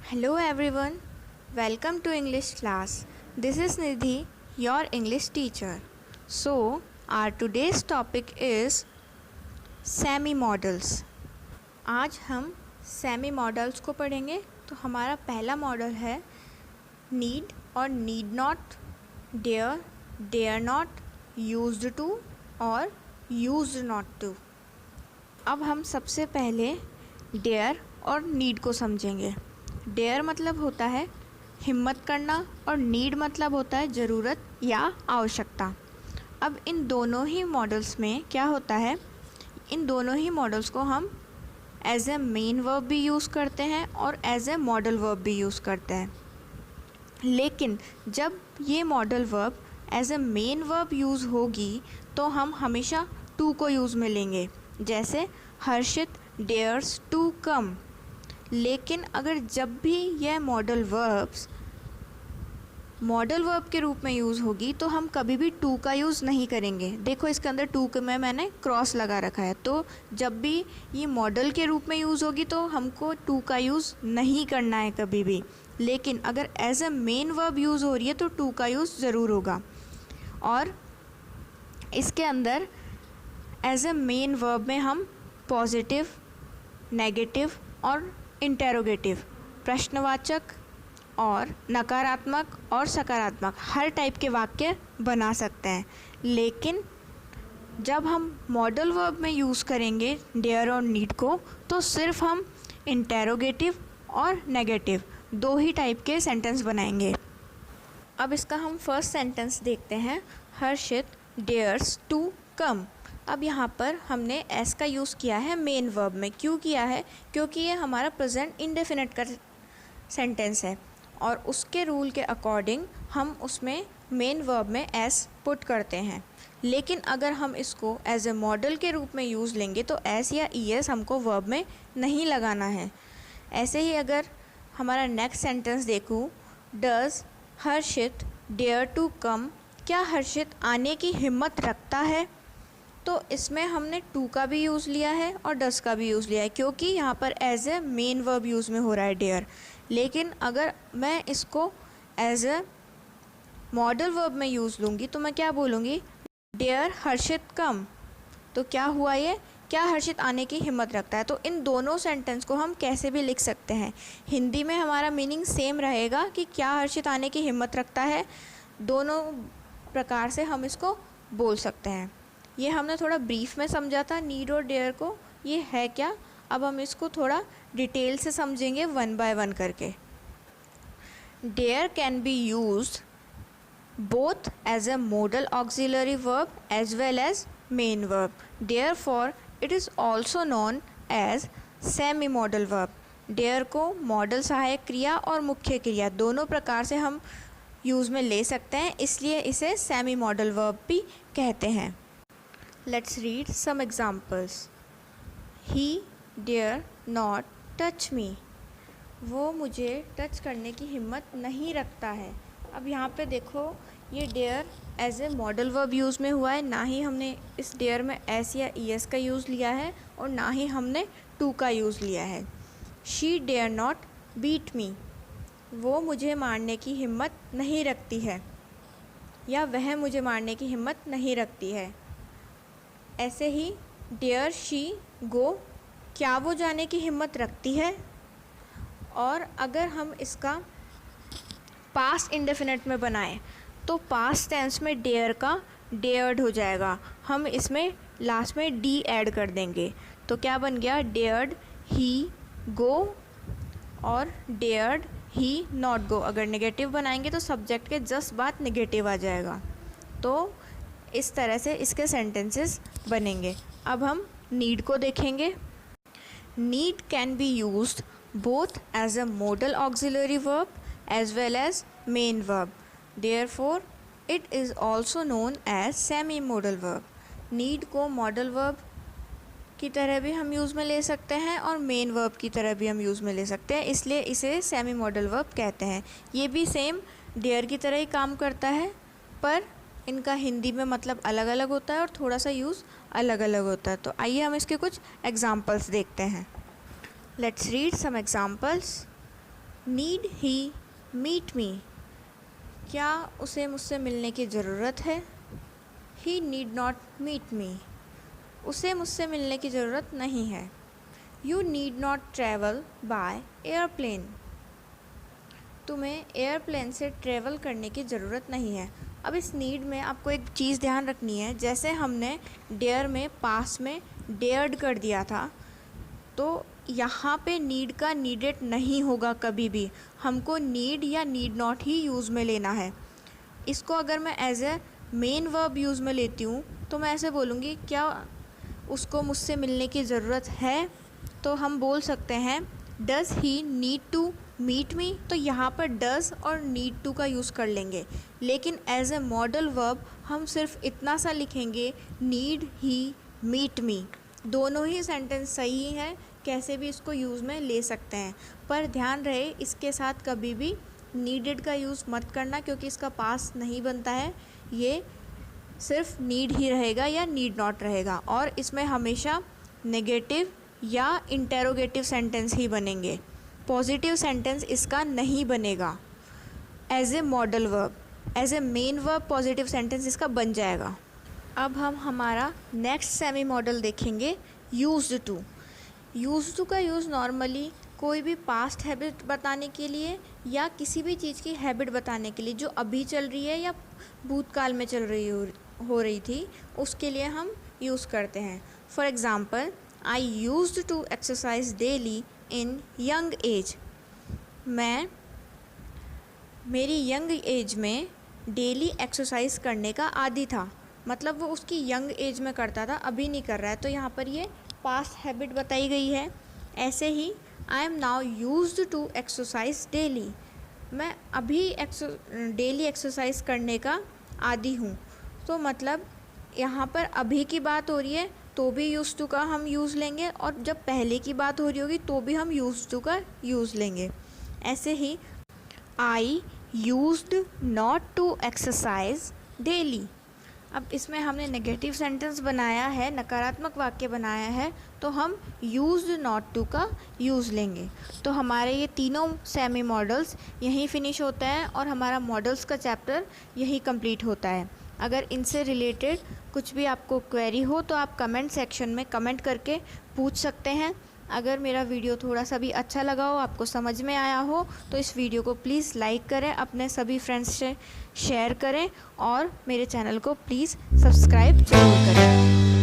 Hello everyone, welcome to English class. This is Nidhi, your English teacher. So, our today's topic is semi models. आज हम semi models को पढ़ेंगे। तो हमारा पहला मॉडल है नीड और need not, dare, dare not, used to और यूज्ड नॉट टू। अब हम सबसे पहले डेयर और नीड को समझेंगे। डेयर मतलब होता है हिम्मत करना और नीड मतलब होता है ज़रूरत या आवश्यकता। अब इन दोनों ही मॉडल्स में क्या होता है, इन दोनों ही मॉडल्स को हम एज ए मेन वर्ब भी यूज़ करते हैं और एज ए मॉडल वर्ब भी यूज़ करते हैं। लेकिन जब ये modal verb as a main verb use होगी तो हम हमेशा टू को यूज़ में लेंगे, जैसे हर्षित डेयर्स टू कम। लेकिन अगर जब भी यह मॉडल वर्ब के रूप में यूज़ होगी तो हम कभी भी टू का यूज़ नहीं करेंगे। देखो इसके अंदर टू के में मैंने क्रॉस लगा रखा है। तो जब भी ये मॉडल के रूप में यूज़ होगी तो हमको टू का यूज़ नहीं करना है कभी भी। लेकिन अगर as a main verb use हो रही है तो टू का यूज़ ज़रूर होगा। और इसके अंदर एज ए मेन वर्ब में हम पॉजिटिव, नेगेटिव और इंटेरोगेटिव, प्रश्नवाचक और नकारात्मक और सकारात्मक हर टाइप के वाक्य बना सकते हैं। लेकिन जब हम मॉडल वर्ब में यूज़ करेंगे डेयर और नीड को तो सिर्फ हम इंटेरोगेटिव और नेगेटिव दो ही टाइप के सेंटेंस बनाएंगे। अब इसका हम फर्स्ट सेंटेंस देखते हैं, हर्षित डेयर्स टू कम। अब यहाँ पर हमने एस का यूज़ किया है मेन वर्ब में। क्यों किया है? क्योंकि ये हमारा प्रेजेंट इंडेफिनिट का सेंटेंस है और उसके रूल के अकॉर्डिंग हम उसमें मेन वर्ब में एस पुट करते हैं। लेकिन अगर हम इसको एज ए मॉडल के रूप में यूज़ लेंगे तो एस या ई एस हमको वर्ब में नहीं लगाना है। ऐसे ही अगर हमारा नेक्स्ट सेंटेंस देखूँ, does Harshit dare to come, क्या हर्षित आने की हिम्मत रखता है? तो इसमें हमने टू का भी यूज़ लिया है और डस का भी यूज़ लिया है, क्योंकि यहाँ पर as a main verb use में हो रहा है डेयर। लेकिन अगर मैं इसको एज ए मॉडल वर्ब में यूज़ लूँगी तो मैं क्या बोलूँगी, डेयर हर्षित कम। तो क्या हुआ ये, क्या हर्षित आने की हिम्मत रखता है। तो इन दोनों सेंटेंस को हम कैसे भी लिख सकते हैं। हिंदी में हमारा मीनिंग सेम रहेगा कि क्या हर्षित आने की हिम्मत रखता है। दोनों प्रकार से हम इसको बोल सकते हैं। ये हमने थोड़ा ब्रीफ में समझा था नीड और डेयर को, ये है क्या। अब हम इसको थोड़ा डिटेल से समझेंगे वन बाय वन करके। Dare can be used both as a modal auxiliary verb as well as main verb, therefore it is also known as semi modal verb. Dare को मॉडल सहायक क्रिया और मुख्य क्रिया दोनों प्रकार से हम यूज़ में ले सकते हैं, इसलिए इसे सेमी मॉडल वर्ब भी कहते हैं। Let's read some examples. He dare not touch me. वो मुझे टच करने की हिम्मत नहीं रखता है। अब यहाँ पे देखो ये dare as a modal verb use में हुआ है, ना ही हमने इस डेयर में एस या ई एस का यूज़ लिया है और ना ही हमने टू का यूज़ लिया है। She dare not beat me. वो मुझे मारने की हिम्मत नहीं रखती है या वह मुझे मारने की हिम्मत नहीं रखती है। ऐसे ही डेयर शी गो, क्या वो जाने की हिम्मत रखती है। और अगर हम इसका पास्ट इंडेफिनिट में बनाएं तो पास्ट टेंस में डेयर का डेयर्ड हो जाएगा, हम इसमें लास्ट में डी ऐड कर देंगे। तो क्या बन गया, डेयर्ड ही गो और डेयर्ड ही नॉट गो। अगर नेगेटिव बनाएंगे तो सब्जेक्ट के जस्ट बाद नेगेटिव आ जाएगा। तो इस तरह से इसके सेंटेंसेस बनेंगे। अब हम नीड को देखेंगे। Need can be used both as a modal auxiliary verb as well as main verb, therefore it is also known as semi modal verb. Need को मॉडल वर्ब की तरह भी हम यूज़ में ले सकते हैं और मेन वर्ब की तरह भी हम यूज़ में ले सकते हैं, इसलिए इसे सेमी मॉडल वर्ब कहते हैं। ये भी सेम डेयर की तरह ही काम करता है, पर इनका हिंदी में मतलब अलग अलग होता है और थोड़ा सा यूज़ अलग अलग होता है। तो आइए हम इसके कुछ एग्जाम्पल्स देखते हैं। Let's read some examples. Need he meet me, क्या उसे मुझसे मिलने की ज़रूरत है? He need not meet me, उसे मुझसे मिलने की ज़रूरत नहीं है। You need not travel by aeroplane, तुम्हें एयरप्लेन से ट्रैवल करने की ज़रूरत नहीं है। अब इस नीड में आपको एक चीज़ ध्यान रखनी है, जैसे हमने डेयर में पास में डेयर्ड कर दिया था, तो यहाँ पे नीड का नीडेड नहीं होगा कभी भी, हमको नीड या नीड नॉट ही यूज़ में लेना है। इसको अगर मैं as a main verb use में लेती हूँ तो मैं ऐसे बोलूँगी, क्या उसको मुझसे मिलने की ज़रूरत है? तो हम बोल सकते हैं does he need to meet me, तो यहाँ पर डज़ और नीड टू का यूज़ कर लेंगे। लेकिन एज ए मॉडल वर्ब हम सिर्फ इतना सा लिखेंगे, नीड ही मीट मी। दोनों ही सेंटेंस सही है, कैसे भी इसको यूज़ में ले सकते हैं, पर ध्यान रहे इसके साथ कभी भी नीडेड का यूज़ मत करना, क्योंकि इसका पास नहीं बनता है, ये सिर्फ नीड ही रहेगा या नीड नॉट रहेगा, और इसमें हमेशा नेगेटिव या इंटेरोगेटिव सेंटेंस ही बनेंगे, पॉजिटिव सेंटेंस इसका नहीं बनेगा। As a modal verb, as a main verb positive sentence इसका बन जाएगा। अब हम हमारा नेक्स्ट सेमी मॉडल देखेंगे, यूज्ड टू। यूज्ड टू का यूज़ नॉर्मली कोई भी पास्ट हैबिट बताने के लिए या किसी भी चीज़ की हैबिट बताने के लिए जो अभी चल रही है या भूतकाल में चल रही हो रही थी, उसके लिए हम यूज़ करते हैं। For example, I used to exercise daily in young age, मैं मेरी यंग एज में डेली एक्सरसाइज करने का आदी था, मतलब वो उसकी यंग एज में करता था, अभी नहीं कर रहा है, तो यहाँ पर ये पास्ट हैबिट बताई गई है। ऐसे ही I am now used to exercise daily, मैं अभी डेली एक्सरसाइज करने का आदी हूँ, तो मतलब यहाँ पर अभी की बात हो रही है तो भी यूज्ड टू का हम यूज़ लेंगे, और जब पहले की बात हो रही होगी तो भी हम यूज्ड टू का यूज़ लेंगे। ऐसे ही I used not to exercise daily, अब इसमें हमने नेगेटिव सेंटेंस बनाया है, नकारात्मक वाक्य बनाया है, तो हम यूज्ड नॉट टू का यूज़ लेंगे। तो हमारे ये तीनों सेमी मॉडल्स यहीं फिनिश होता है और हमारा मॉडल्स का चैप्टर यहीं कंप्लीट होता है। अगर इनसे रिलेटेड कुछ भी आपको क्वेरी हो तो आप कमेंट सेक्शन में कमेंट करके पूछ सकते हैं। अगर मेरा वीडियो थोड़ा सा भी अच्छा लगा हो, आपको समझ में आया हो, तो इस वीडियो को प्लीज़ लाइक करें, अपने सभी फ्रेंड्स से शेयर करें और मेरे चैनल को प्लीज़ सब्सक्राइब जरूर करें।